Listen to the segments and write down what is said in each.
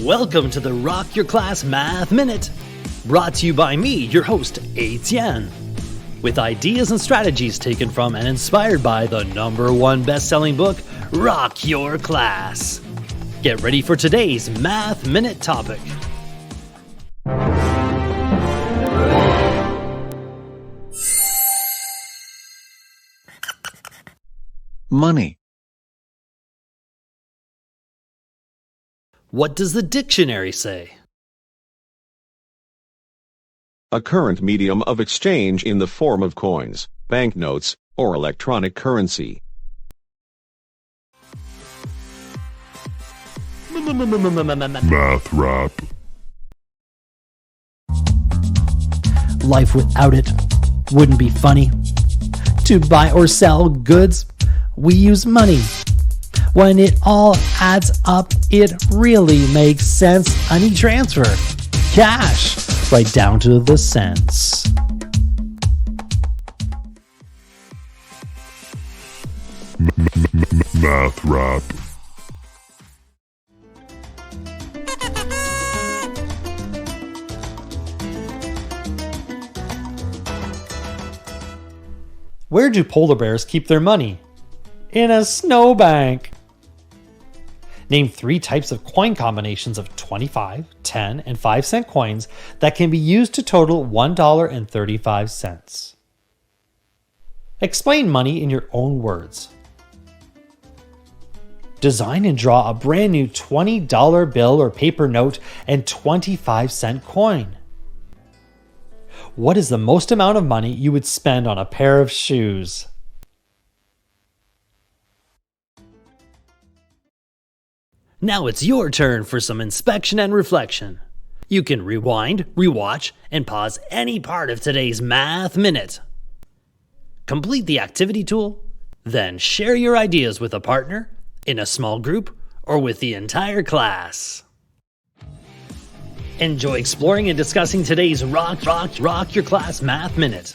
Welcome to the Rock Your Class Math Minute, brought to you by me, your host, Etienne, with ideas and strategies taken from and inspired by the #1 best-selling book, Rock Your Class. Get ready for today's Math Minute topic. Money. What does the dictionary say? A current medium of exchange in the form of coins, banknotes, or electronic currency. Math rap. Life without it wouldn't be funny. To buy or sell goods, we use money. When it all adds up, it really makes sense. Money transfer, cash, right down to the cents. Math rap. Where do polar bears keep their money? In a snowbank. Name 3 types of coin combinations of 25, 10, and 5-cent coins that can be used to total $1.35. Explain money in your own words. Design and draw a brand new $20 bill or paper note and 25-cent coin. What is the most amount of money you would spend on a pair of shoes? Now it's your turn for some inspection and reflection. You can rewind, rewatch, and pause any part of today's Math Minute. Complete the activity tool, then share your ideas with a partner, in a small group, or with the entire class. Enjoy exploring and discussing today's Rock Your Class Math Minute.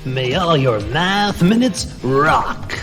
May all your math minutes rock!